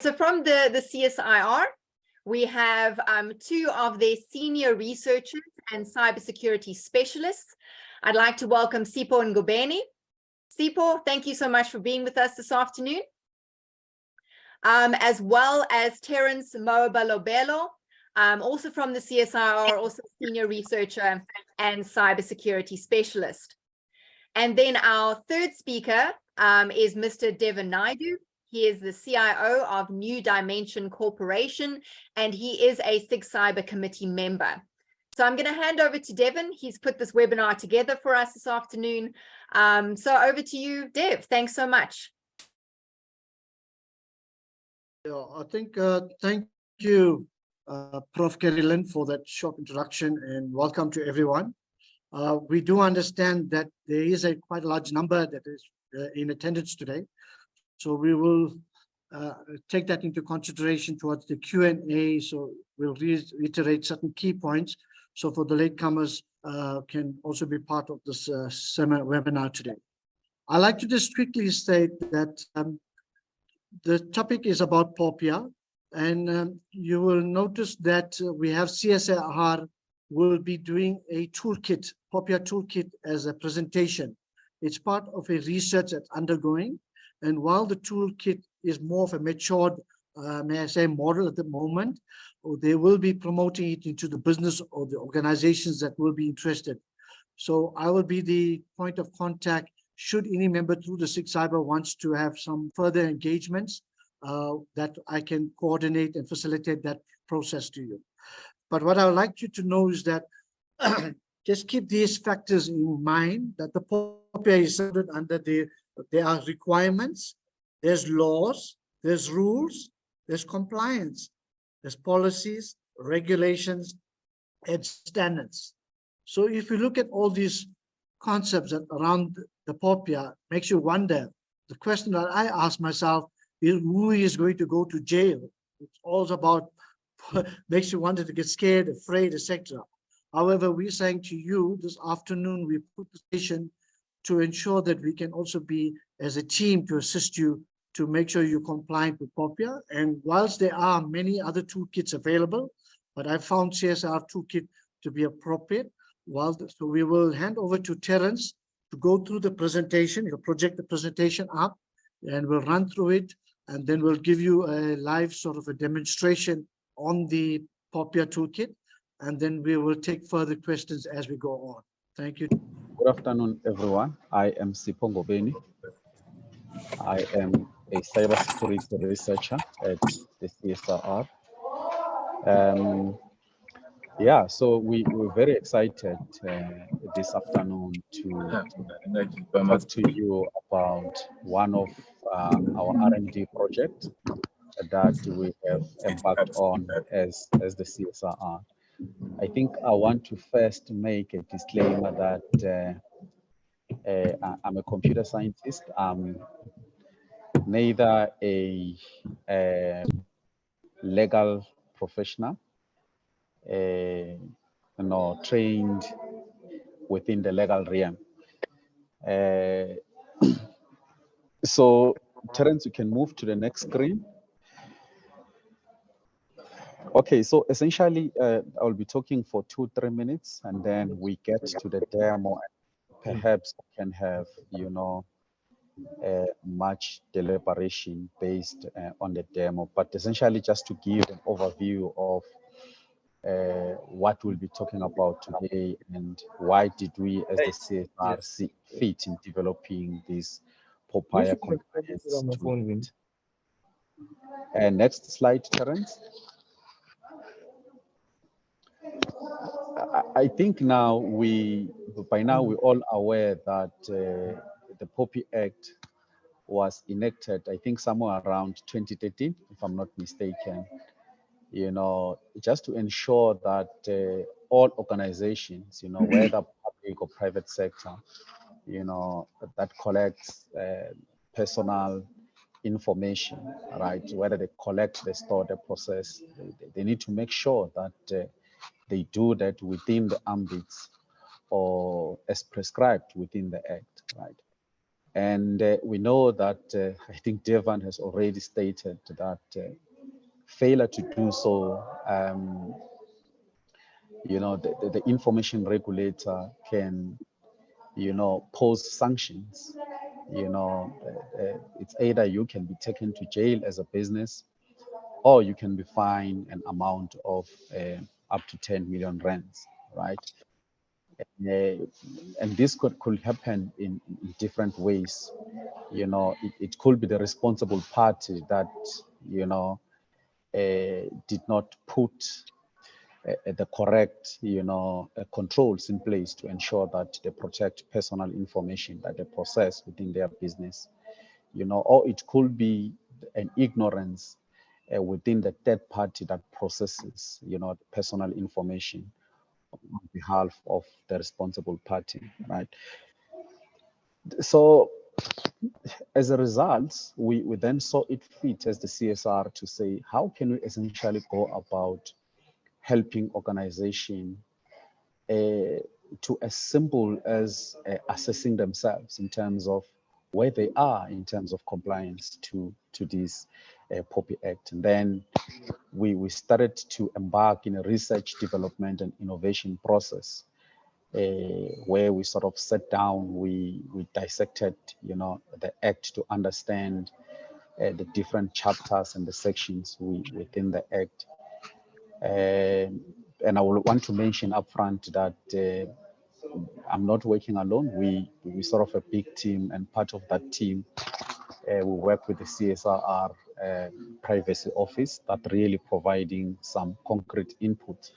So from the CSIR, we have two of their senior researchers and cybersecurity specialists. I'd like to welcome Sipho and Ngobeni. Sipho, thank you so much for being with us this afternoon. As well as Terrence Moabalobelo, also from the CSIR, also senior researcher and cybersecurity specialist. And then our third speaker is Mr. Devan Naidoo. He is the CIO of New Dimension Corporation, and he is a SIGCyber committee member. So I'm going to hand over to Devan. He's put this webinar together for us this afternoon. So over to you, Dev. Thanks so much. Yeah, I think thank you, Prof. Carolyn, for that short introduction, and welcome to everyone. We do understand that there is a quite large number that is in attendance today. So we will take that into consideration towards the Q&A. So we'll reiterate certain key points. So for the latecomers can also be part of this webinar today. I'd like to just quickly state that the topic is about POPIA, and you will notice that we have CSIR will be doing a toolkit, POPIA toolkit, as a presentation. It's part of a research that's undergoing. And while the toolkit is more of a matured, may I say, model at the moment, they will be promoting it into the business or the organizations that will be interested. So I will be the point of contact should any member through the SIGCyber wants to have some further engagements that I can coordinate and facilitate that process to you. But what I would like you to know is that just keep these factors in mind, that the POPIA is sorted under there are requirements, there's laws, there's rules, there's compliance, there's policies, regulations, and standards. So if you look at all these concepts that around the POPIA, makes you wonder. The question that I ask myself is, who is going to go to jail? It's all about, makes you wonder to get scared, afraid, etc. However, we're saying to you this afternoon, we put the station to ensure that we can also be as a team to assist you to make sure you're compliant with POPIA. And whilst there are many other toolkits available, but I found CSIR toolkit to be appropriate. So we will hand over to Terrence to go through the presentation. He'll project the presentation up and we'll run through it. And then we'll give you a live sort of a demonstration on the POPIA toolkit. And then we will take further questions as we go on. Thank you. Good afternoon, everyone. I am Sipho Ngobeni. I am a cybersecurity researcher at the CSIR. Yeah, so we're very excited this afternoon to talk to you about one of our R&D projects that we have embarked on as the CSIR. I think I want to first make a disclaimer that I'm a computer scientist. I'm neither a legal professional nor trained within the legal realm. So Terrence, you can move to the next screen. Okay, so essentially I'll be talking for 2-3 minutes, and then we get to the demo. Perhaps we can have, you know, much deliberation based on the demo, but essentially just to give an overview of what we'll be talking about today and why did we as the CSIR see fit in developing this POPIA compliance toolkit. And next slide, Terrence. I think now by now we're all aware that the POPIA Act was enacted, I think somewhere around 2013, if I'm not mistaken, you know, just to ensure that all organizations, you know, whether public or private sector, you know, that collects personal information, right? Whether they collect, they store, they process, they need to make sure that they do that within the ambits or as prescribed within the Act, right? And we know that, I think Devan has already stated that failure to do so, the information regulator can, pose sanctions. It's either you can be taken to jail as a business, or you can be fined an amount of up to 10 million rands, right? And this could happen in different ways. It could be the responsible party that, did not put the correct, controls in place to ensure that they protect personal information that they process within their business, or it could be an ignorance within the third party that processes, personal information on behalf of the responsible party, right? So as a result, we then saw it fit as the CSR to say, how can we essentially go about helping organization to as simple as assessing themselves in terms of where they are in terms of compliance to this POPIA Act. And then we started to embark in a research, development, and innovation process where we sort of sat down, we dissected, the Act to understand the different chapters and the sections within the Act. And I will want to mention upfront that I'm not working alone. We sort of a big team, and part of that team, we work with the CSIR privacy office that really providing some concrete input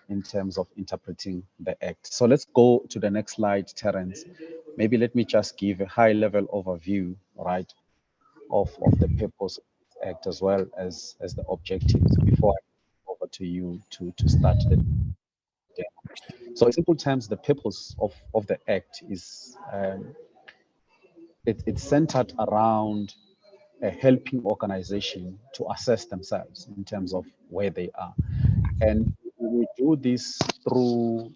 in terms of interpreting the Act. So let's go to the next slide, Terrence. Maybe let me just give a high level overview, right, of the purpose of the Act as well as the objectives before I go over to you to start the demo. So in simple terms, the purpose of the Act is it's centered around helping organization to assess themselves in terms of where they are. And we do this through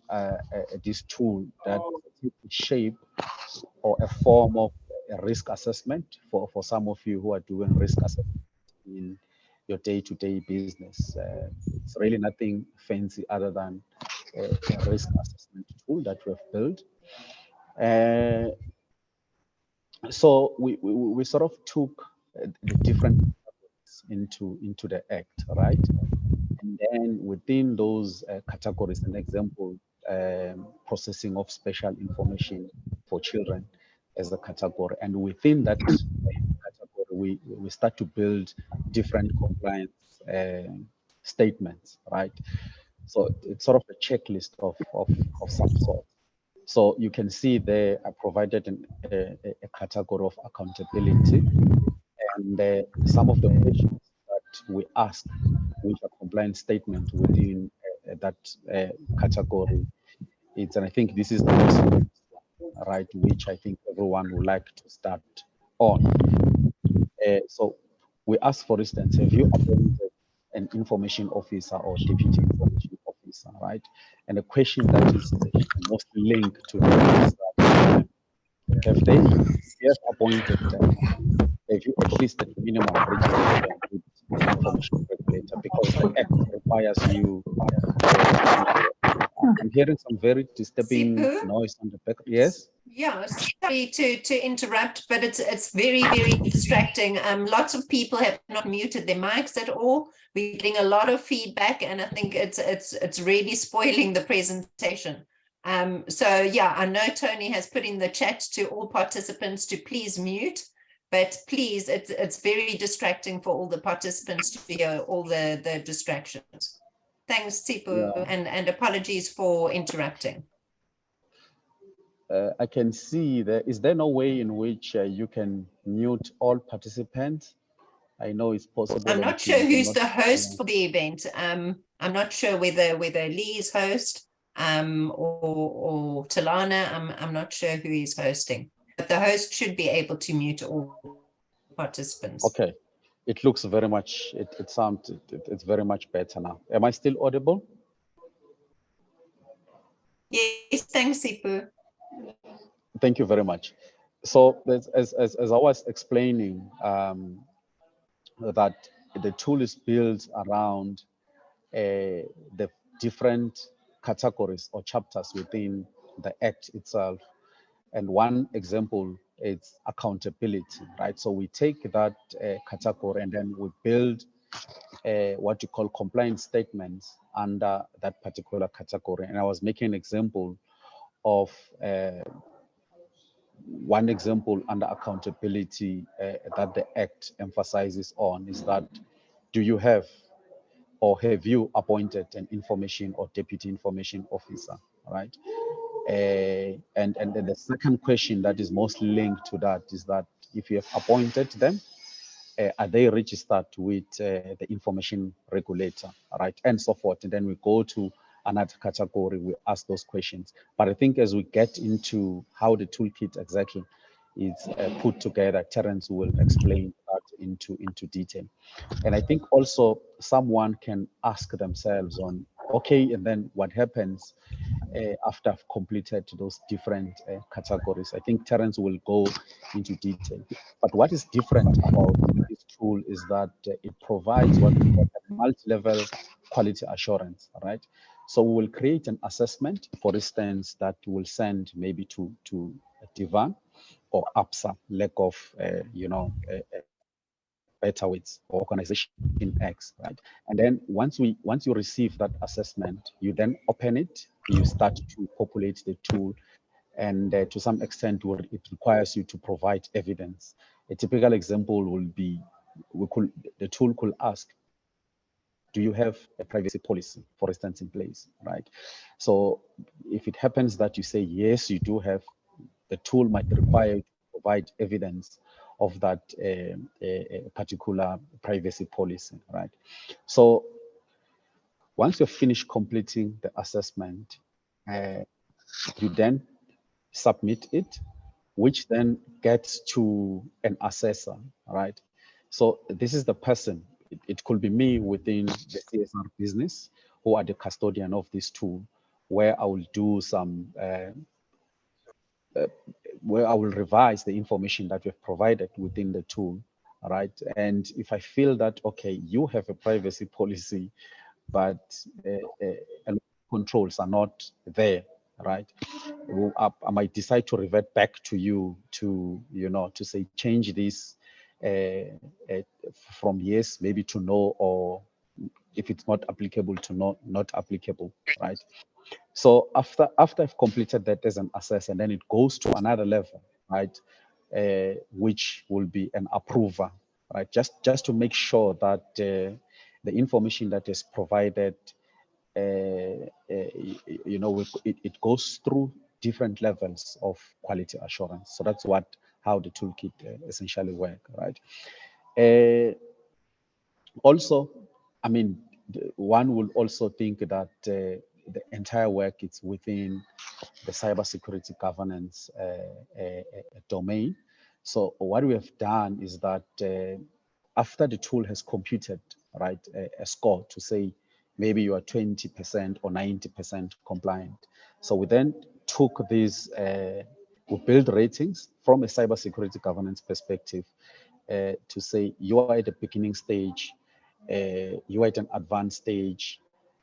this tool that shape or a form of a risk assessment for some of you who are doing risk assessment in your day-to-day business. It's really nothing fancy other than a risk assessment tool that we have built. So we sort of took the different into the Act, right? And then within those categories, an example, processing of special information for children as a category. And within that category, we start to build different compliance statements, right? So it's sort of a checklist of some sort. So you can see there I provided a category of accountability, and some of the questions that we ask with a compliance statement within that category. And I think this is the most important, right, which I think everyone would like to start on. So we ask, for instance, have you appointed an information officer or deputy information officer, right? And the question that is most linked to that is that have they appointed them? Have you at least at minimum registered them with the information regulator, because the Act requires you. I'm hearing some very disturbing Sipho? noise on the back. Yes. Yeah, sorry to interrupt, but it's very, very distracting. Lots of people have not muted their mics at all. We're getting a lot of feedback, and I think it's really spoiling the presentation. So yeah, I know Tony has put in the chat to all participants to please mute, but please, it's very distracting for all the participants to hear all the distractions. Thanks, Sipho, Yeah. and apologies for interrupting. I can see there. Is there no way in which you can mute all participants? I know it's possible. I'm not sure who's the host for the event. I'm not sure whether Lee is host or Talana. I'm not sure who is hosting, but the host should be able to mute all participants. Okay, it looks very much. It sounds. It's very much better now. Am I still audible? Yes, thanks, Sipho. Thank you very much. So as I was explaining, that the tool is built around the different categories or chapters within the Act itself. And one example is accountability, right? So we take that category and then we build what you call compliance statements under that particular category. And I was making an example of one example under accountability that the Act emphasizes on is that, do you have or have you appointed an information or deputy information officer, right? And then the second question that is mostly linked to that is that if you have appointed them, are they registered with the information regulator, right? And so forth. And then we go to another category, we ask those questions. But I think as we get into how the toolkit exactly is put together, Terrence will explain that into detail. And I think also someone can ask themselves on, okay, and then what happens after I've completed those different categories? I think Terrence will go into detail. But what is different about this tool is that it provides what we call a multi-level quality assurance, right? So we will create an assessment, for instance, that we'll send maybe to Devan or PSA, lack of, better with organization X, right? And then once you receive that assessment, you then open it, you start to populate the tool, and to some extent, it requires you to provide evidence. A typical example will be, the tool could ask, do you have a privacy policy, for instance, in place, right? So if it happens that you say, yes, you do have, the tool might require you to provide evidence of that particular privacy policy, right? So once you've finished completing the assessment, you then submit it, which then gets to an assessor, right? So this is the person. It could be me within the CSR business who are the custodian of this tool, where I will do some where I will revise the information that we've provided within the tool, right? And if I feel that, okay, you have a privacy policy, but controls are not there, right? I might decide to revert back to you to, to say, change this from yes, maybe to no, or if it's not applicable to not applicable, right? So after I've completed that as an assessor, and then it goes to another level, right? Which will be an approver, right? Just to make sure that the information that is provided, it goes through different levels of quality assurance. So that's how the toolkit essentially work, right? Also, I mean, one will also think that the entire work is within the cybersecurity governance domain. So what we have done is that after the tool has computed, right, a score to say maybe you are 20% or 90% compliant. So we then took these, we build ratings from a cybersecurity governance perspective to say you are at the beginning stage, you are at an advanced stage,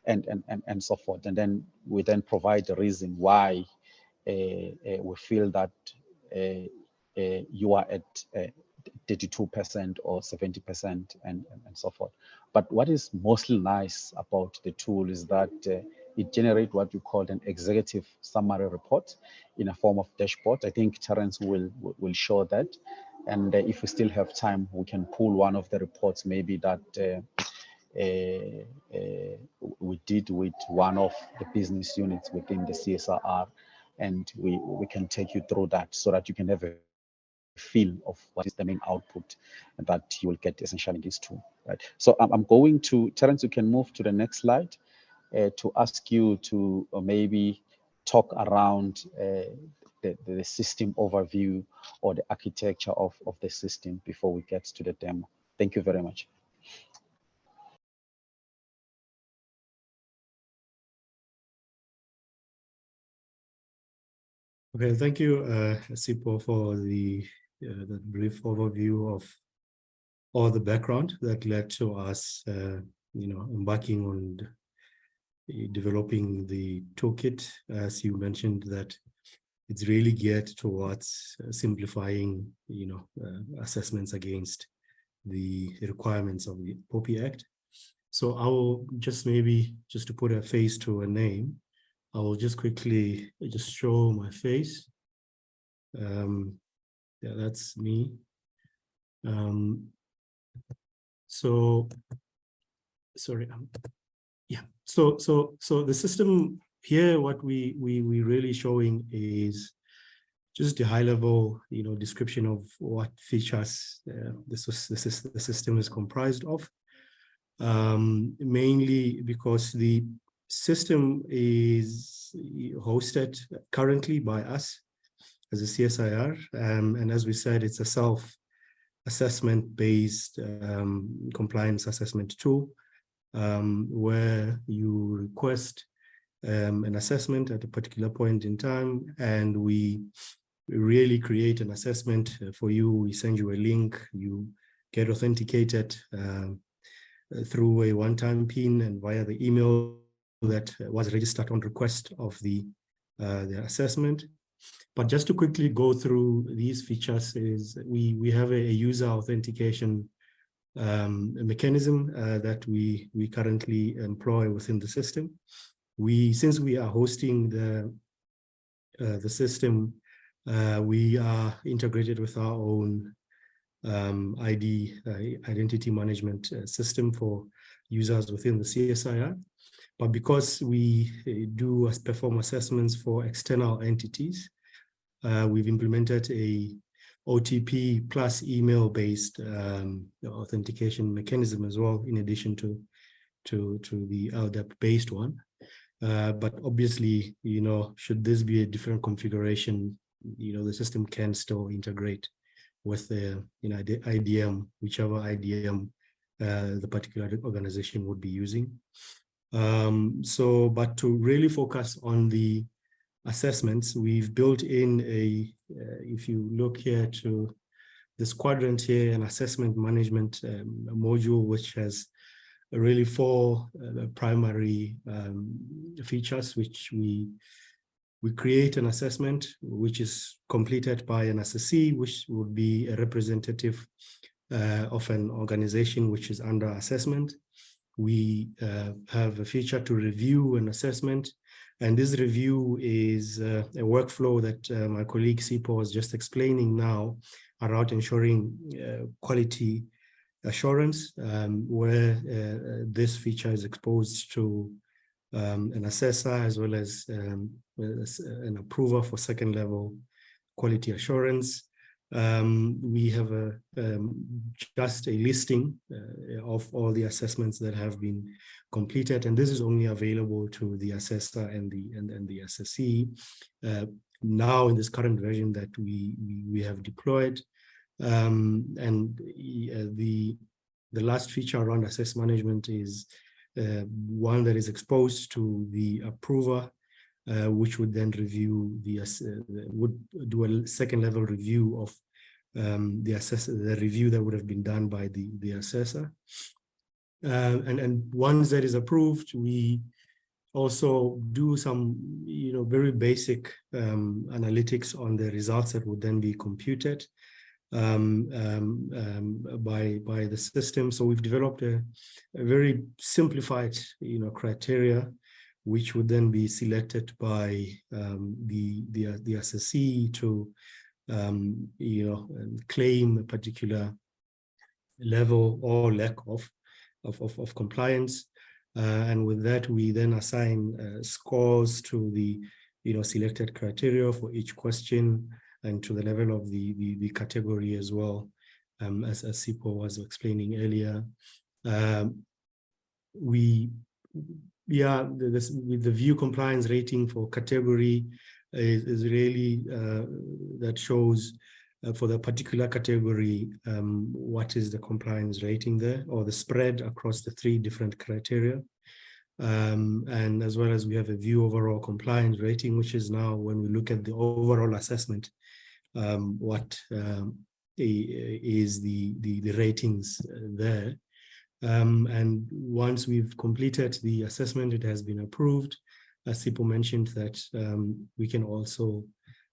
and so forth. And then we then provide the reason why we feel that you are at 32% or 70% and so forth. But what is mostly nice about the tool is that it generates what we call an executive summary report in a form of dashboard. I think Terrence will show that. And if we still have time, we can pull one of the reports maybe that we did with one of the business units within the CSIR, and we can take you through that so that you can have a feel of what is the main output that you will get essentially in this tool, right? So I'm going to, Terrence, you can move to the next slide to ask you to maybe talk around the system overview or the architecture of the system before we get to the demo. Thank you very much. Okay, thank you, Sipho, for the brief overview of all the background that led to us, embarking on developing the toolkit. As you mentioned, that it's really geared towards simplifying, assessments against the requirements of the POPIA Act. So I will just to put a face to a name, I will just quickly just show my face. Yeah, that's me. So sorry. Yeah. So the system here, what we really showing is just a high level, description of what features the system is comprised of. Mainly because the system is hosted currently by us as a CSIR, and as we said, it's a self-assessment based compliance assessment tool, where you request an assessment at a particular point in time, and we really create an assessment for you. We send you a link, you get authenticated through a one-time PIN and via the email that was registered on request of the assessment. But just to quickly go through these features, is we have a user authentication mechanism that we currently employ within the system. Since we are hosting the system, we are integrated with our own identity management system for users within the CSIR. But because we do perform assessments for external entities, we've implemented a OTP plus email-based authentication mechanism as well, in addition to the LDAP-based one. But obviously, should this be a different configuration, the system can still integrate with the IDM, whichever IDM the particular organization would be using. But to really focus on the assessments, we've built in if you look here to this quadrant here, an assessment management module, which has really 4 primary features, which we create an assessment, which is completed by an assessee, which would be a representative of an organization which is under assessment. We have a feature to review an assessment, and this review is a workflow that my colleague Sipho was just explaining now around ensuring quality assurance, where this feature is exposed to an assessor as well as an approver for second level quality assurance. We have just a listing of all the assessments that have been completed, and this is only available to the assessor and the assessee now in this current version that we have deployed. And the last feature around assess management is one that is exposed to the approver, which would then review would do a second level review of the review that would have been done by the assessor. And once that is approved, we also do some very basic analytics on the results that would then be computed by the system. So we've developed a very simplified criteria, which would then be selected by the assessee to claim a particular level or lack of compliance, and with that we then assign scores to the selected criteria for each question and to the level of the category as well, as Sipho was explaining earlier. With the view compliance rating for category is really that shows for the particular category what is the compliance rating there, or the spread across the 3 different criteria. And as well as we have a view overall compliance rating, which is now when we look at the overall assessment, what is the ratings there. And once we've completed the assessment, it has been approved. As Sipho mentioned that we can also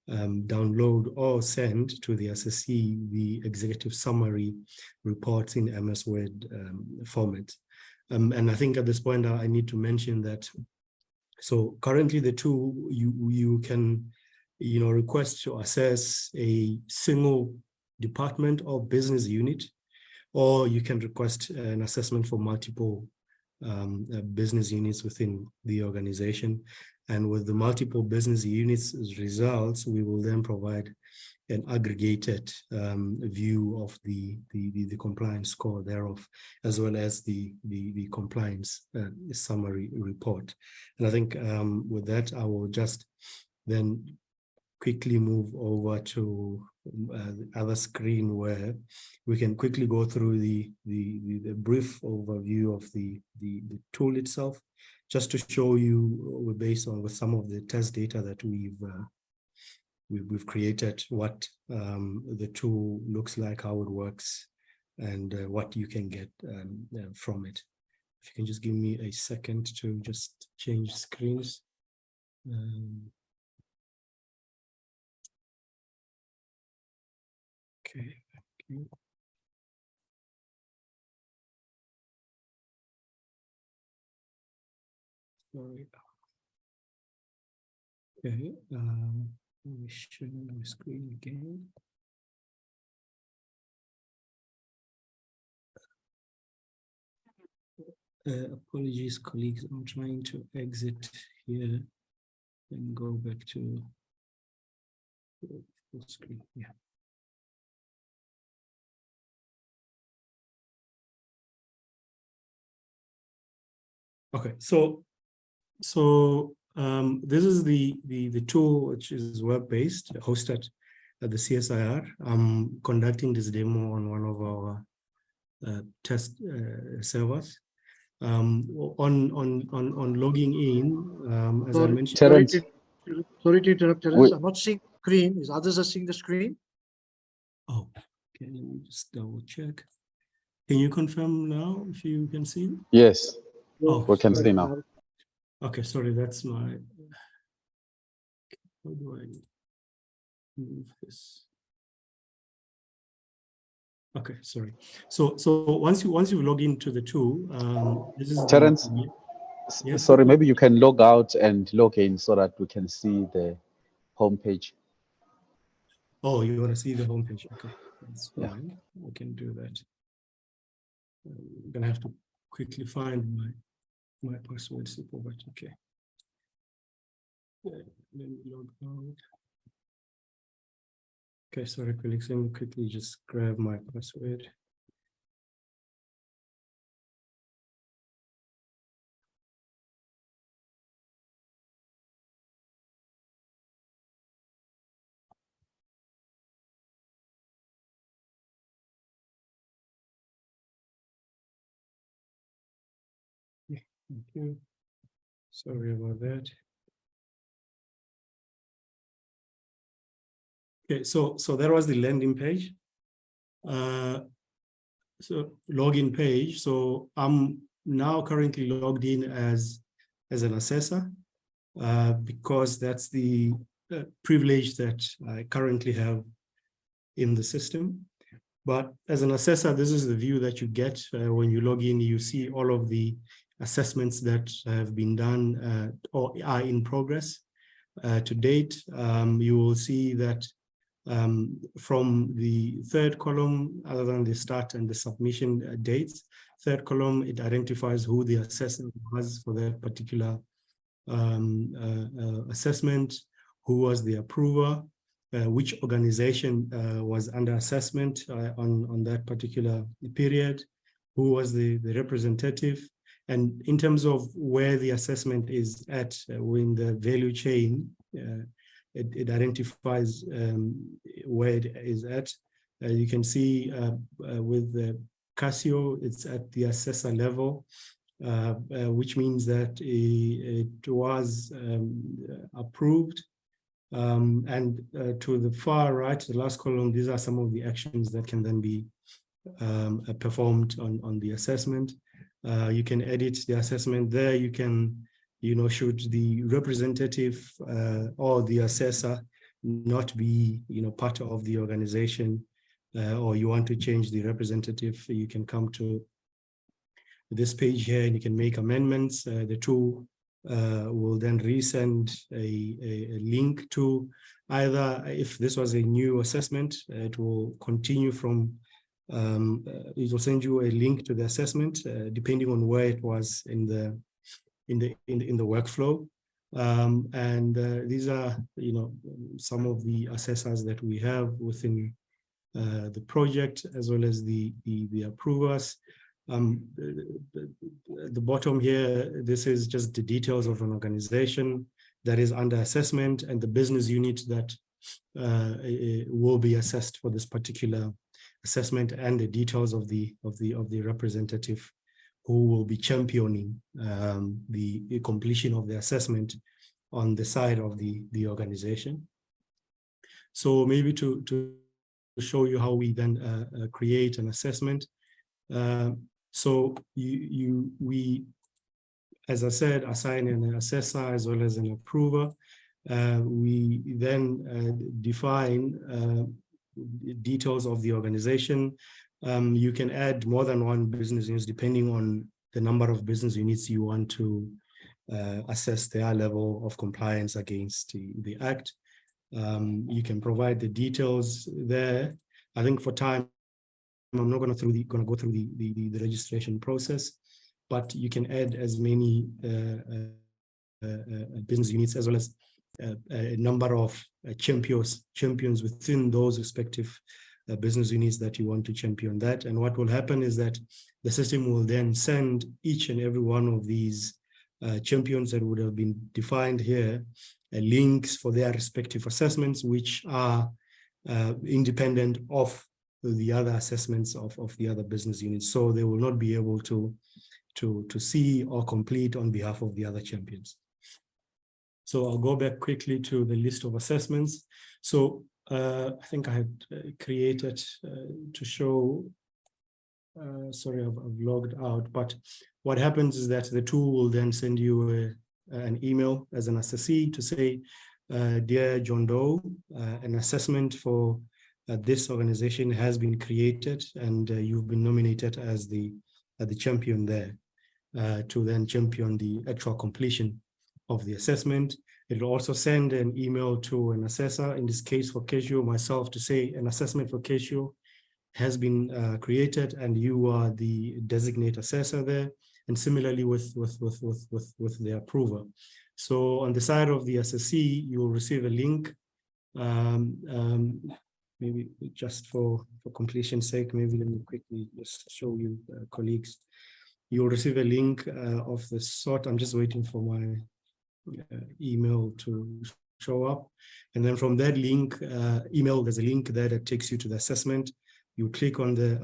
download or send to the assessee the executive summary reports in MS Word format. And I think at this point I need to mention that, so currently the tool, you can request to assess a single department or business unit, or you can request an assessment for multiple business units within the organization. And with the multiple business units results, we will then provide an aggregated view of the compliance score thereof, as well as the compliance summary report. And I think with that, I will just then quickly move over to the other screen where we can quickly go through the brief overview of the tool itself, just to show you, based on with some of the test data that we've created, what the tool looks like, how it works, and what you can get from it. If you can just give me a second to just change screens. Okay, thank you. Sorry. Okay, let me share my screen again. Apologies, colleagues. I'm trying to exit here and go back to full screen. Yeah. Okay, so this is the tool, which is web-based, hosted at the CSIR. I'm conducting this demo on one of our test servers. On logging in, as I mentioned. Terrence. Sorry to interrupt, Terrence. I'm not seeing the screen. Is others are seeing the screen? Oh, okay, let me just double check. Can you confirm now if you can see? Yes. Oh, we can see now. Okay, sorry, that's my. How do I move this? Okay, sorry. So once you log into the tool, this is Terrence, yes, sorry, maybe you can log out and log in so that we can see the homepage. Oh, you want to see the homepage? Okay, that's Yeah. fine. I can do that. I'm gonna have to quickly find my password, Sipho, but okay. Let me log out. Okay, sorry, colleagues. Let me quickly just grab my password. Thank you. Sorry about that. Okay, so that was the landing page. So login page. So I'm now currently logged in as an assessor because that's the privilege that I currently have in the system. But as an assessor, this is the view that you get when you log in. You see all of the assessments that have been done or are in progress to date. You will see that from the third column, other than the start and the submission dates, third column, it identifies who the assessor was for that particular assessment, who was the approver, which organization was under assessment on that particular period, who was the representative, and in terms of where the assessment is at in the value chain, it identifies where it is at. You can see with the Casio, it's at the assessor level. which means that it was approved. And to the far right, the last column, these are some of the actions that can then be performed on the assessment. You can edit the assessment there. You can, should the representative or the assessor not be, part of the organization, or you want to change the representative, you can come to this page here and you can make amendments. The tool will then resend a link to either, if this was a new assessment, it will continue from, it will send you a link to the assessment, depending on where it was in the workflow. These are, some of the assessors that we have within the project, as well as the approvers. The bottom here, this is just the details of an organization that is under assessment and the business unit that will be assessed for this particular assessment, and the details of the representative who will be championing the completion of the assessment on the side of the organization. So maybe to show you how we then create an assessment. So we, as I said, assign an assessor as well as an approver. We then define details of the organization. You can add more than one business unit depending on the number of business units you want to assess their level of compliance against the Act. You can provide the details there. I think for time, I'm not going to go through the registration process, but you can add as many business units as well as a number of champions within those respective business units that you want to champion that. And what will happen is that the system will then send each and every one of these champions that would have been defined here links for their respective assessments, which are independent of the other assessments of the other business units. So they will not be able to see or complete on behalf of the other champions. So I'll go back quickly to the list of assessments. So I think I had created to show, sorry, I've logged out, but what happens is that the tool will then send you an email as an assessee to say, dear John Doe, an assessment for this organization has been created and you've been nominated as the champion there to then champion the actual completion of the assessment. It will also send an email to an assessor, in this case for Casio, myself, to say an assessment for Casio has been created and you are the designated assessor there, and similarly with the approver. So on the side of the assessee, you will receive a link. Maybe just for completion's sake, maybe let me quickly just show you, colleagues. You'll receive a link of the sort. I'm just waiting for my email to show up. And then from that link, email, there's a link there that takes you to the assessment. You click on the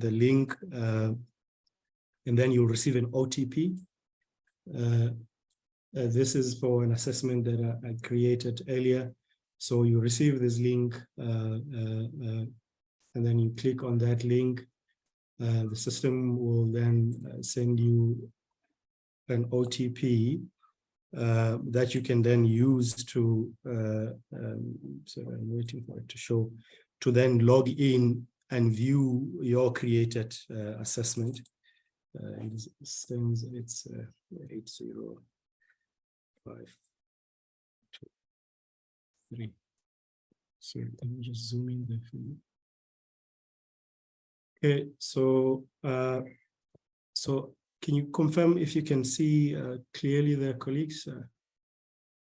link, and then you'll receive an OTP. This is for an assessment that I created earlier. So you receive this link, and then you click on that link. The system will then send you an OTP that you can then use to, so I'm waiting for it to show, to then log in and view your created assessment. It's 8052. So let me just zoom in there for you. Okay, so so can you confirm if you can see clearly there, colleagues?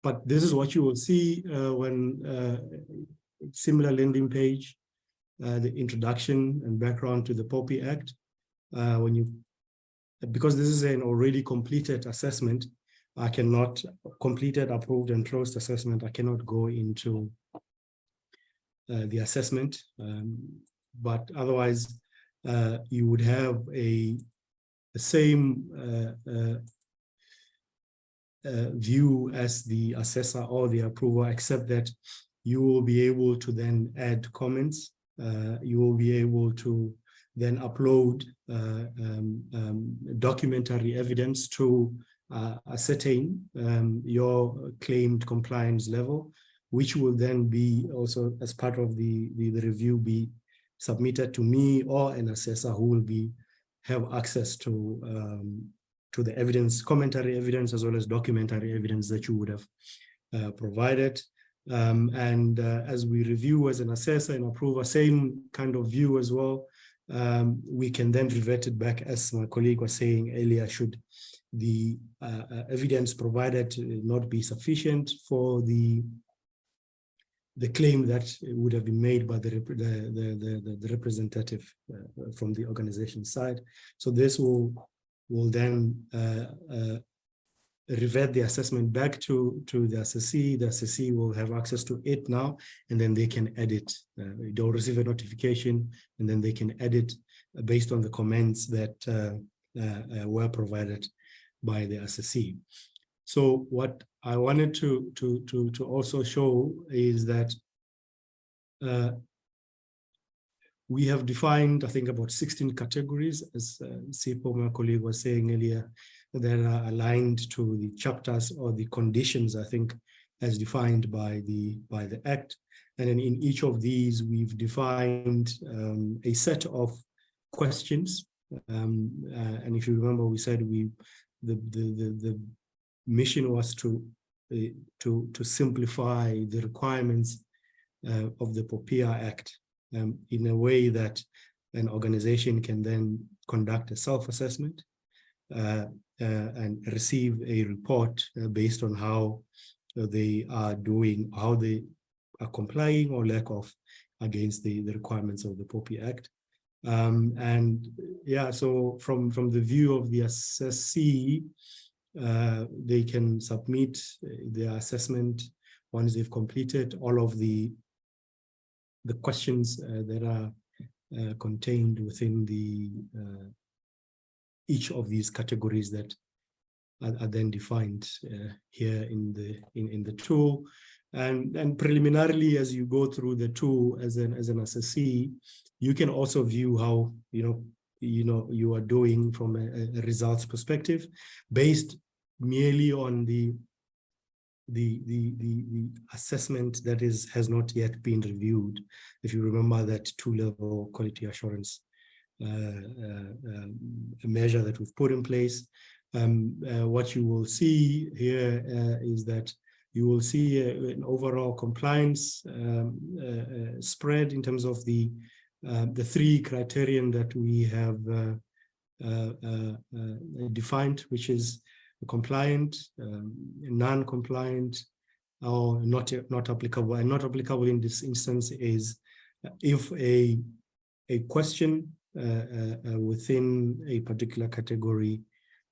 But this is what you will see when similar landing page, the introduction and background to the POPIA Act. When you, because this is an already completed assessment, I cannot, completed, approved, and closed assessment, I cannot go into the assessment. But otherwise, you would have a same view as the assessor or the approver, except that you will be able to then add comments. You will be able to then upload documentary evidence to ascertain your claimed compliance level, which will then be also, as part of the review, be submitted to me or an assessor who will have access to the evidence, commentary evidence, as well as documentary evidence that you would have provided. As we review as an assessor and approver, same kind of view as well, we can then revert it back, as my colleague was saying earlier, should the evidence provided not be sufficient for the claim that would have been made by the representative from the organization side. So this will then revert the assessment back to the assessee. The assessee will have access to it now, and then they can edit. They'll receive a notification, and then they can edit based on the comments that were provided by the assessee. So what I wanted to also show is that we have defined, I think, about 16 categories, as Sipho, my colleague, was saying earlier, that are aligned to the chapters or the conditions, I think, as defined by the Act. And then in each of these, we've defined a set of questions. And if you remember, we said the mission was to simplify the requirements of the POPIA Act in a way that an organization can then conduct a self-assessment and receive a report based on how they are doing, how they are complying or lack of against the requirements of the POPIA Act. And yeah, so from the view of the assessee, they can submit their assessment once they've completed all of the questions that are contained within each of these categories that are then defined here in the tool. And preliminarily, as you go through the tool as an assessee, you can also view how you are doing from a results perspective, based merely on the assessment that has not yet been reviewed. If you remember that two-level quality assurance measure that we've put in place, what you will see here is that you will see an overall compliance spread in terms of the three criterion that we have defined, which is compliant, non-compliant, or not applicable. And not applicable in this instance is if a question within a particular category,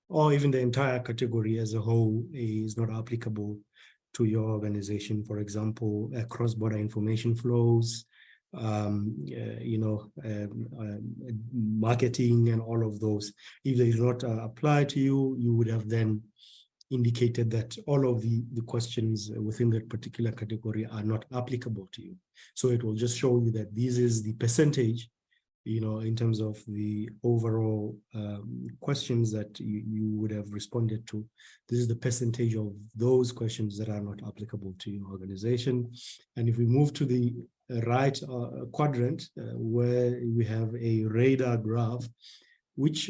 or even the entire category as a whole, is not applicable to your organization. For example, cross-border information flows, marketing and all of those. If they do not apply to you, you would have then indicated that all of the questions within that particular category are not applicable to you. So it will just show you that this is the percentage, in terms of the overall questions that you would have responded to. This is the percentage of those questions that are not applicable to your organization. And if we move to the right quadrant, where we have a radar graph, which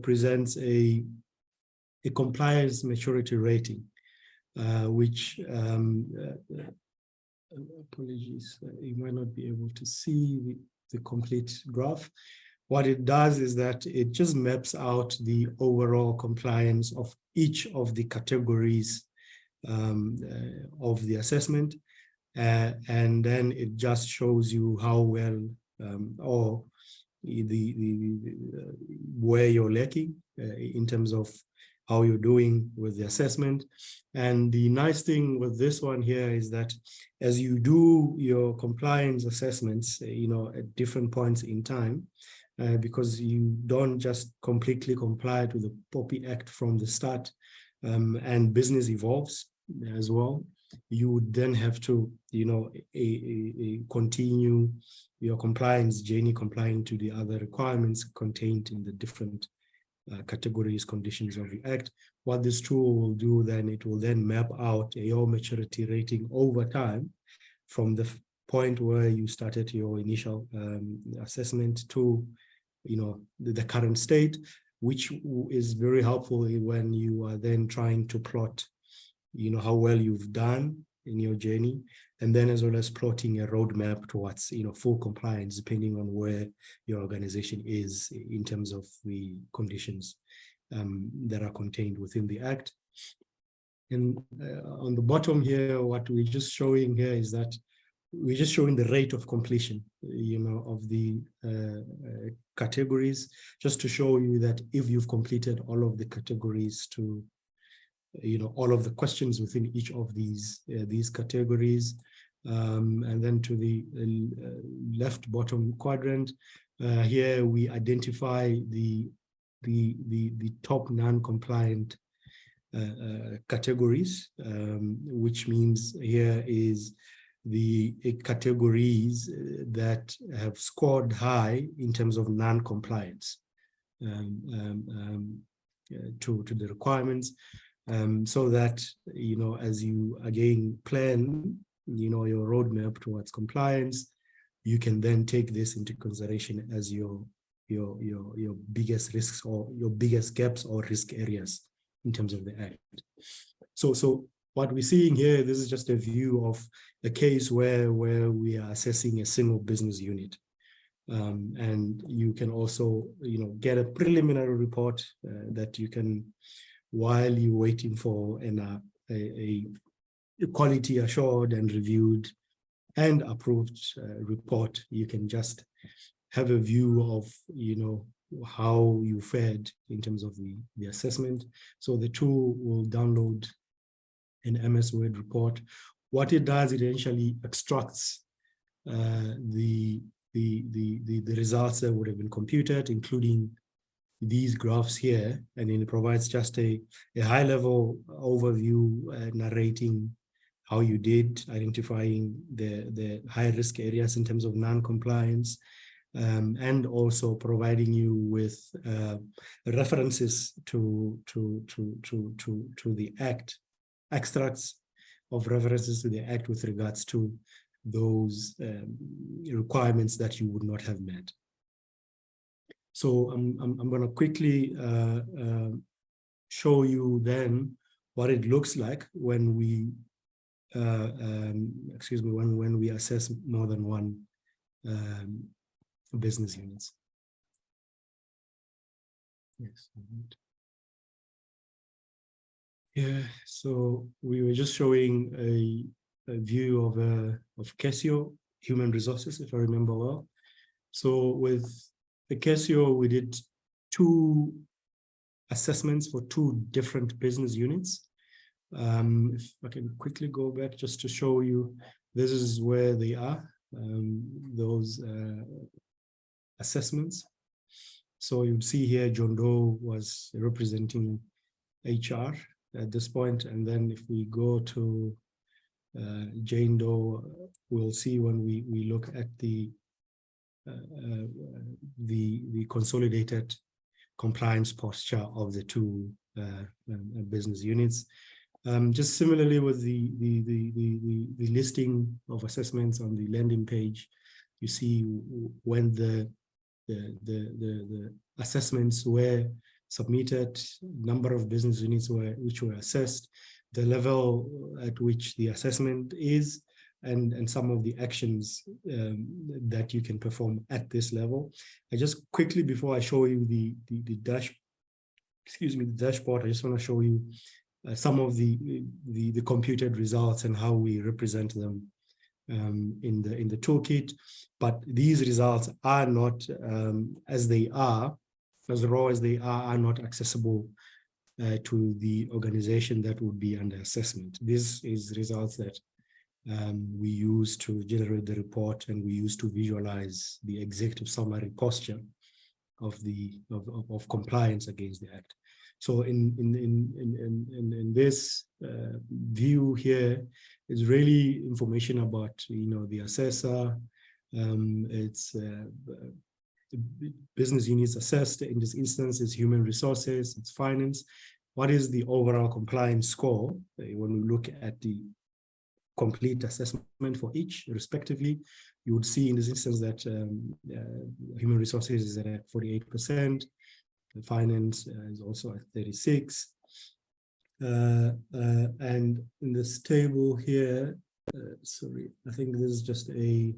presents a compliance maturity rating, which, apologies, you might not be able to see the complete graph. What it does is that it just maps out the overall compliance of each of the categories of the assessment. And then it just shows you how well or where you're lacking in terms of how you're doing with the assessment. And the nice thing with this one here is that as you do your compliance assessments, at different points in time, because you don't just completely comply to the POPI Act from the start, and business evolves as well. You would then have to, continue your compliance journey, complying to the other requirements contained in the different categories, conditions of the Act. What this tool will do then, it will then map out your maturity rating over time from the point where you started your initial assessment to, the current state, which is very helpful when you are then trying to plot, how well you've done in your journey, and then as well as plotting a roadmap towards, full compliance, depending on where your organization is in terms of the conditions that are contained within the Act. And on the bottom here, what we're just showing here is that we're just showing the rate of completion, of the categories, just to show you that if you've completed all of the categories to, all of the questions within each of these categories, and then to the left bottom quadrant, here we identify the top non-compliant categories, which means here is the categories that have scored high in terms of non-compliance to the requirements, so that, as you again plan, your roadmap towards compliance, you can then take this into consideration as your biggest risks or your biggest gaps or risk areas in terms of the Act. So what we're seeing here, this is just a view of a case where we are assessing a single business unit. And you can also, get a preliminary report that you can, while you're waiting for a quality assured and reviewed and approved report, you can just have a view of, how you fared in terms of the assessment. So the tool will download an MS Word report. What it does, it essentially extracts the results that would have been computed, including these graphs here, and then it provides just a high-level overview, narrating how you did, identifying the high-risk areas in terms of non-compliance, and also providing you with references to the Act, extracts of references to the Act with regards to those requirements that you would not have met. So I'm going to quickly show you then what it looks like when we when we assess more than one business units. Yes. Yeah, so we were just showing a view of Casio human resources, if I remember well. So with the Casio, we did 2 assessments for 2 different business units. If I can quickly go back just to show you, this is where they are, those assessments. So you'd see here, John Doe was representing HR at this point. And then if we go to Jane Doe, we'll see when we look at the consolidated compliance posture of the 2 business units. Just similarly with the listing of assessments on the landing page, you see when the assessments were submitted, number of business units which were assessed, the level at which the assessment is, and some of the actions that you can perform at this level. I just quickly, before I show you the dashboard, I just want to show you some of the computed results and how we represent them in the toolkit. But these results are not as raw as they are not accessible to the organization that would be under assessment. This is results that we use to generate the report, and we use to visualize the executive summary posture of compliance against the Act. So in this view here is really information about the assessor, its business units assessed. In this instance, it's human resources, it's finance. What is the overall compliance score when we look at the complete assessment for each respectively? You would see in this instance that human resources is at 48%, finance is also at 36%, and in this table here, sorry, I think this is just a,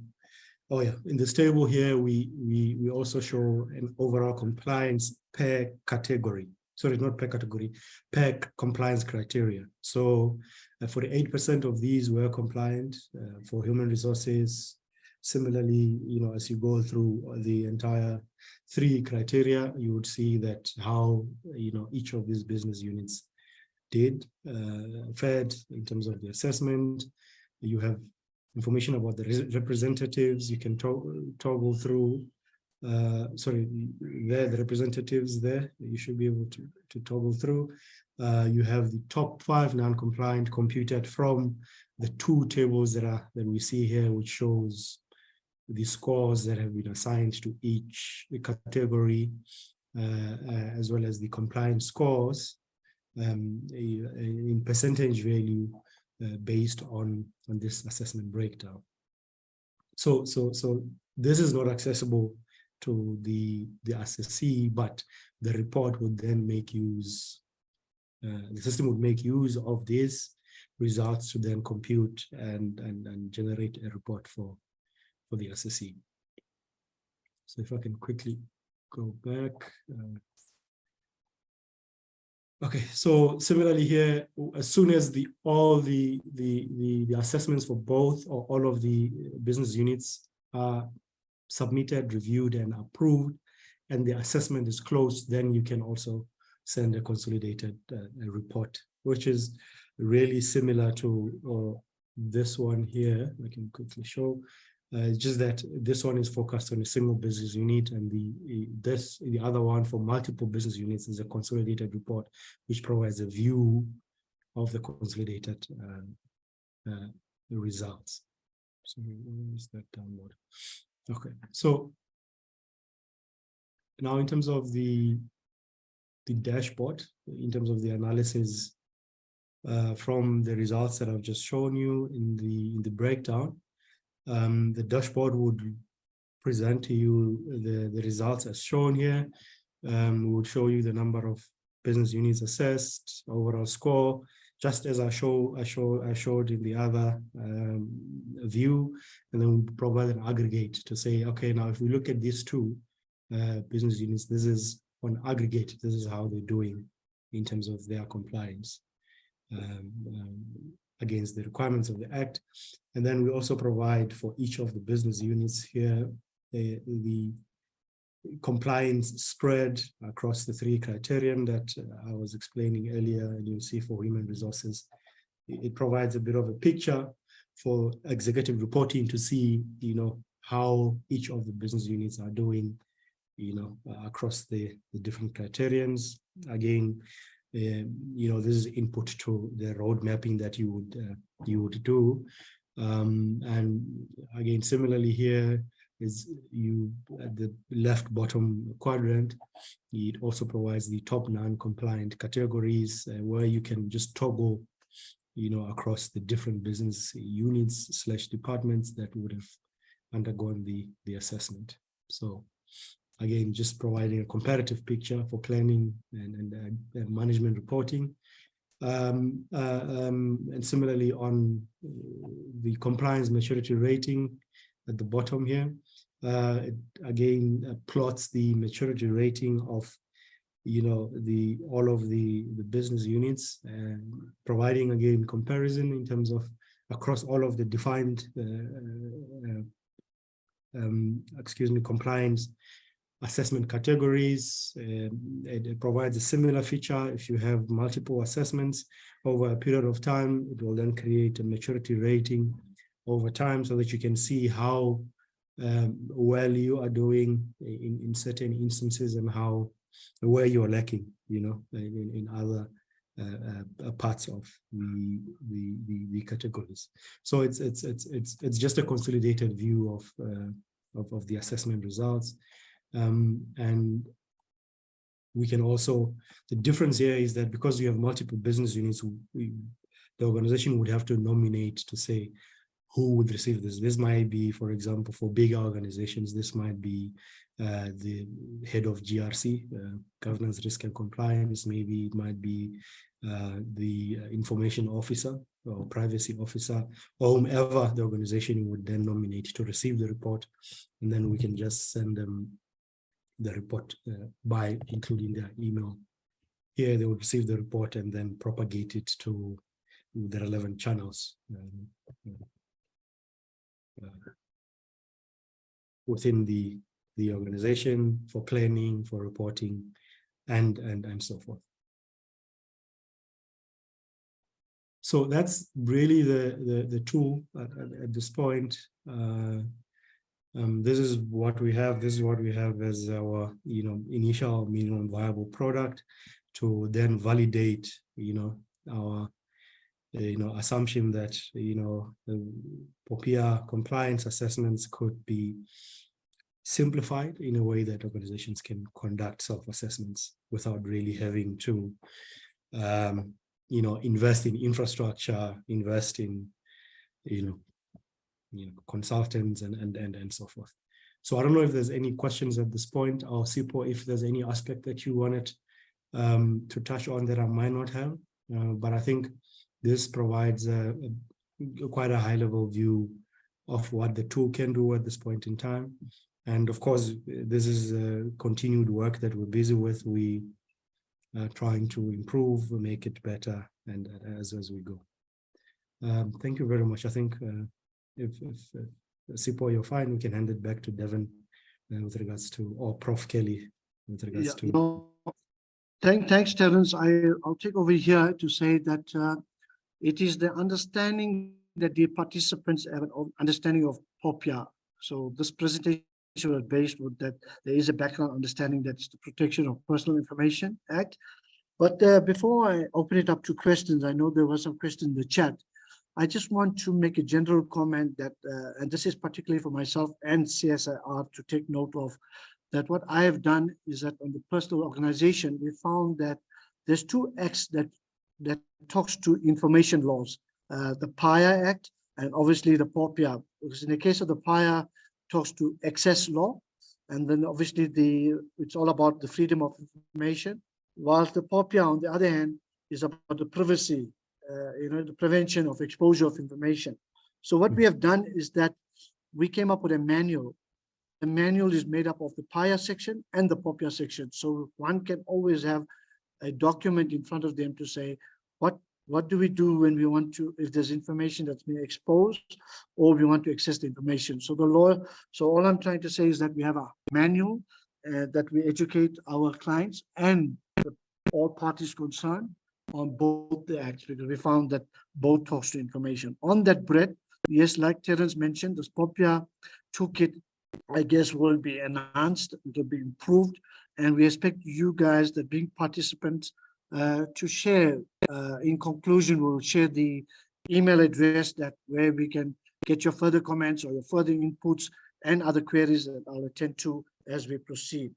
oh yeah, in this table here we also show an overall compliance per category. Sorry, not per category, per compliance criteria. So 48% of these were compliant for human resources. Similarly, as you go through the entire 3 criteria, you would see that how, each of these business units did, fared in terms of the assessment. You have information about the representatives. You can toggle through. Sorry, the representatives there, you should be able to toggle through. You have the top 5 non-compliant computed from the 2 tables that we see here, which shows the scores that have been assigned to each category, as well as the compliance scores in percentage value based on this assessment breakdown. So this is not accessible to the assessee, but the report would then make use, the system would make use of these results to then compute and generate a report for the assessee. So if I can quickly go back. Okay, so similarly here, as soon as all the assessments for both or all of the business units are submitted, reviewed, and approved, and the assessment is closed, then you can also send a consolidated report, which is really similar to this one here. I can quickly show. It's just that this one is focused on a single business unit, and the other one for multiple business units is a consolidated report, which provides a view of the consolidated results. So where is that download? Okay, so now in terms of the dashboard, in terms of the analysis from the results that I've just shown you in the breakdown, the dashboard would present to you the results as shown here. We would show you the number of business units assessed, overall score, just as I showed in the other view, and then we provide an aggregate to say, okay, now if we look at these 2 business units, this is on aggregate, this is how they're doing in terms of their compliance against the requirements of the Act. And then we also provide for each of the business units here the compliance spread across the 3 criterion that I was explaining earlier, and you'll see for human resources. It provides a bit of a picture for executive reporting to see, how each of the business units are doing, across the different criterions. Again, this is input to the road mapping that you would do. And again, similarly here is at the left bottom quadrant, it also provides the top non-compliant categories where you can just toggle, across the different business units / departments that would have undergone the assessment. So again, just providing a comparative picture for planning and management reporting. And similarly on the compliance maturity rating at the bottom here, it again plots the maturity rating of all of the business units, and providing again comparison in terms of across all of the defined compliance assessment categories. It provides a similar feature. If you have multiple assessments over a period of time, it will then create a maturity rating over time so that you can see how well you are doing in certain instances and where you're lacking, in other parts of the categories. So it's just a consolidated view of the assessment results, and we can also, the difference here is that because you have multiple business units, the organization would have to nominate to say who would receive this. This might be, for example, for bigger organizations, this might be the head of GRC, governance, risk and compliance. Maybe it might be the information officer or privacy officer, or whomever the organization would then nominate to receive the report. And then we can just send them the report by including their email. Here they would receive the report and then propagate it to the relevant channels within the organization for planning, for reporting, and so forth. So that's really the tool at this point. This is what we have. This is what we have as our initial minimum viable product to then validate our assumption that the POPIA compliance assessments could be simplified in a way that organizations can conduct self-assessments without really having to invest in infrastructure, invest in consultants and so forth. So I don't know if there's any questions at this point, or Sipho, if there's any aspect that you wanted to touch on that I might not have, but I think this provides quite a high-level view of what the tool can do at this point in time. And of course, this is continued work that we're busy with. We are trying to improve, make it better, and as we go. Thank you very much. I think if Sipho, you're fine, we can hand it back to Devan with regards to, or Prof. Kelly with regards to. No. Thanks, Terrence. I'll take over here to say that it is the understanding that the participants have an understanding of POPIA. So this presentation was based with that there is a background understanding that it's the Protection of Personal Information Act. But before I open it up to questions, I know there was some questions in the chat. I just want to make a general comment that, and this is particularly for myself and CSIR to take note of, that what I have done is that on the personal organization, we found that there's two acts that talks to information laws, the PIA Act and obviously the POPIA. Because in the case of the PIA, talks to access law, and then obviously it's all about the freedom of information, whilst the POPIA, on the other hand, is about the privacy, the prevention of exposure of information. So what we have done is that we came up with a manual. The manual is made up of the PIA section and the POPIA section. So one can always have a document in front of them to say, what do we do when we want to, if there's information that's been exposed or we want to access the information. So all I'm trying to say is that we have a manual that we educate our clients and all parties concerned on both the acts, because we found that both talks to information. On that breadth, yes, like Terrence mentioned, this POPIA toolkit, I guess, will be enhanced, it will be improved, and we expect you guys, that being participants, to share. In conclusion, we'll share the email address where we can get your further comments or your further inputs and other queries that I'll attend to as we proceed.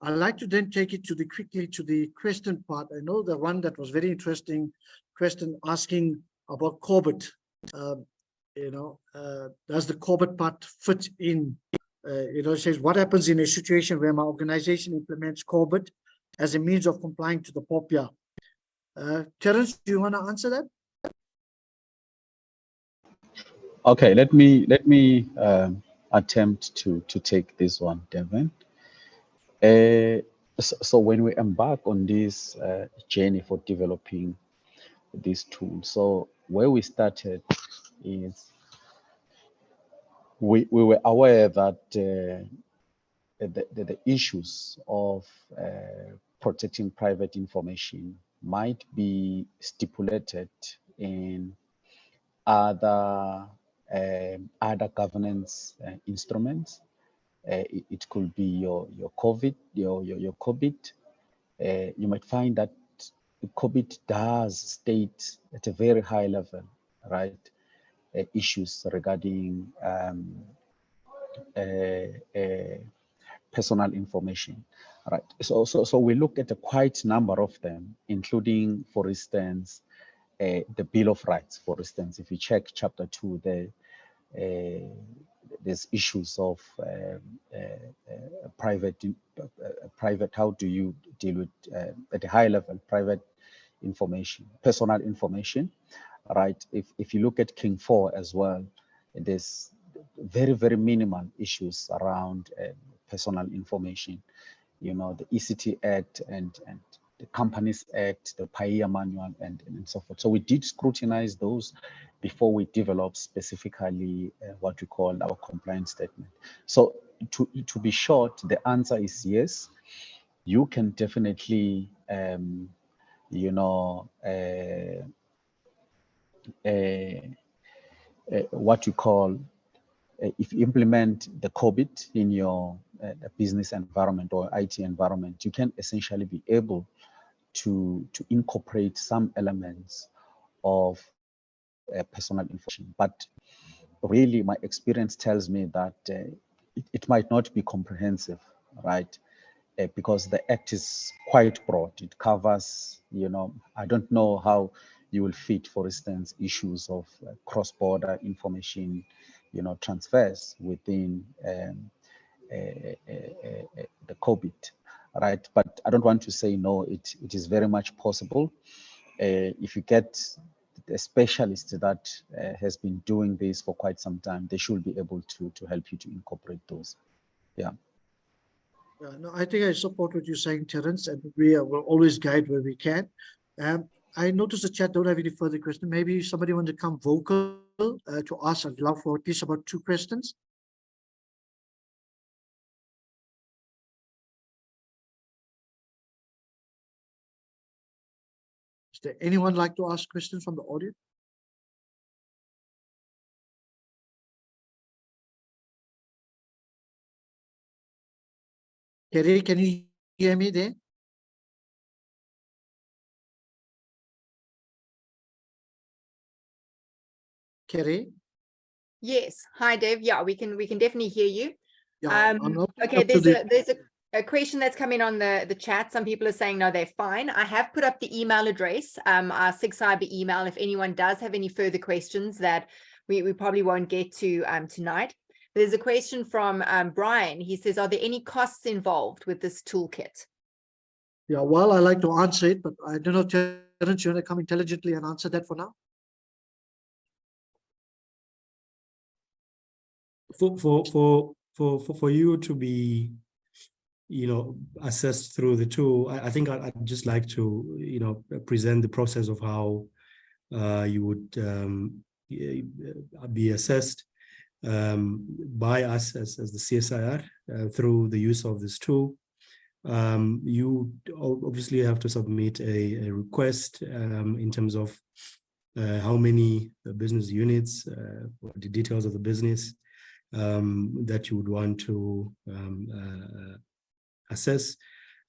I'd like to then take it quickly to the question part. I know the one that was very interesting question asking about CORBIT. Does the CORBIT part fit in? It says, what happens in a situation where my organization implements CORBIT as a means of complying to the POPIA? Terrence, do you want to answer that? Okay, let me attempt to take this one, Devan. So when we embark on this journey for developing this tool, so where we started is we were aware that the issues of protecting private information might be stipulated in other other governance instruments. It could be your COVID, your COVID. You might find that COVID does state at a very high level, right, issues regarding personal information, right? So we look at a quite number of them, including, for instance, the Bill of Rights. For instance, if you check Chapter 2, there's issues of private. How do you deal with at a high level private information, personal information, right? If you look at King 4 as well, there's very minimal issues around personal information. You know, the ECT Act and the Companies Act, the POPIA Manual, and so forth. So we did scrutinize those before we developed specifically what we call our compliance statement. So to be short, the answer is yes. You can definitely, you know, what you call, if you implement the COVID in your business environment or IT environment, you can essentially be able to incorporate some elements of personal information. But really, my experience tells me that it might not be comprehensive, right? Because the act is quite broad. It covers, you know, I don't know how you will fit, for instance, issues of cross-border information, you know, transfers within the COVID, right? But I don't want to say no, it is very much possible. If you get a specialist that has been doing this for quite some time, they should be able to help you to incorporate those. Yeah. No, I think I support what you're saying, Terrence, and we will always guide where we can. I noticed the chat don't have any further questions. Maybe somebody want to come vocal to ask. I'd love for at least about 2 questions. Is there anyone like to ask questions from the audience? Kerry, can you hear me there? Kerry? Yes. Hi, Dave. Yeah, we can definitely hear you. Yeah, Okay, there's a question that's come in on the chat. Some people are saying no, they're fine. I have put up the email address, our SIGCyber email, if anyone does have any further questions that we probably won't get to tonight. There's a question from Brian. He says, are there any costs involved with this toolkit? Yeah, well, I like to answer it, but I don't know, Terrence, you want to come intelligently and answer that for now? For you to be, you know, assessed through the tool, I think I'd just like to, you know, present the process of how you would be assessed by us as the CSIR through the use of this tool. You obviously have to submit a request in terms of how many business units, the details of the business that you would want to assess.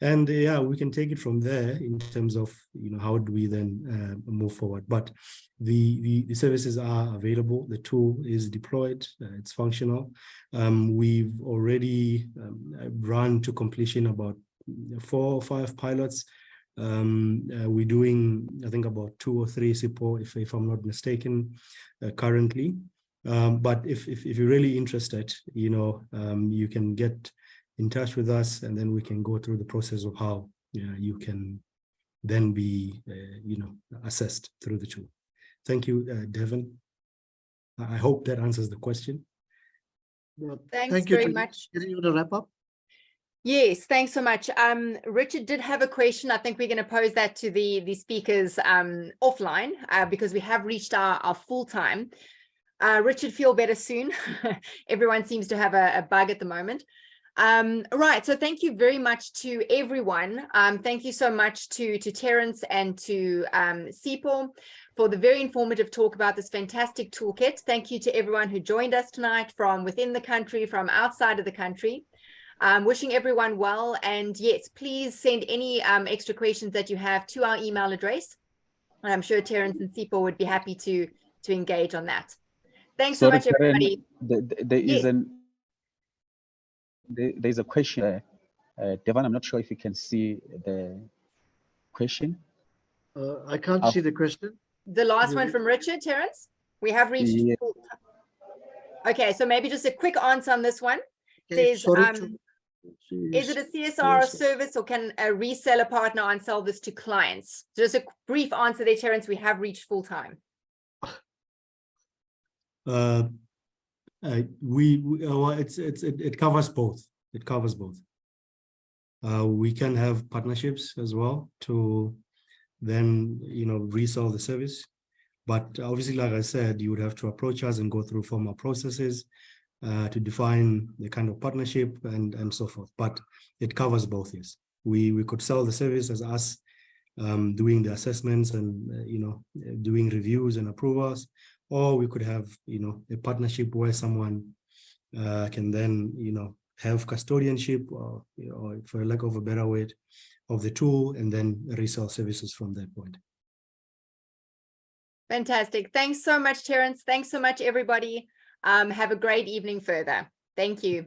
And yeah, we can take it from there in terms of, you know, how do we then move forward. But the services are available. The tool is deployed. It's functional. We've already run to completion about 4 or 5 pilots. We're doing, I think, about 2 or 3 Sipho, if I'm not mistaken, currently. But if you're really interested, you know, you can get in touch with us, and then we can go through the process of how you can then be, you know, assessed through the tool. Thank you, Devan. I hope that answers the question. Well, Thanks very much. Can you want to wrap up? Yes, thanks so much. Richard did have a question. I think we're going to pose that to the speakers offline because we have reached our full time. Richard, feel better soon. Everyone seems to have a bug at the moment. Right, so thank you very much to everyone. Thank you so much to Terrence and to Sipho for the very informative talk about this fantastic toolkit. Thank you to everyone who joined us tonight from within the country, from outside of the country. Wishing everyone well, and yes, please send any extra questions that you have to our email address. And I'm sure Terrence and Sipho would be happy to engage on that. Thanks so much, everybody. There's a question. Devan, I'm not sure if you can see the question. I can't see the question. The last one from Richard, Terrence. We have reached. Yeah. Okay, so maybe just a quick answer on this one. Okay, Says, is it a CSR service, or can a reseller partner unsell this to clients? Just a brief answer there, Terrence. We have reached full time. It covers both. It covers both. We can have partnerships as well to then, resell the service. But obviously, like I said, you would have to approach us and go through formal processes to define the kind of partnership and so forth. But it covers both, yes. We could sell the service as us doing the assessments and, doing reviews and approvals, or we could have, a partnership where someone can then, have custodianship or for lack of a better word of the tool, and then resell services from that point. Fantastic. Thanks so much, Terrence. Thanks so much, everybody. Have a great evening further. Thank you.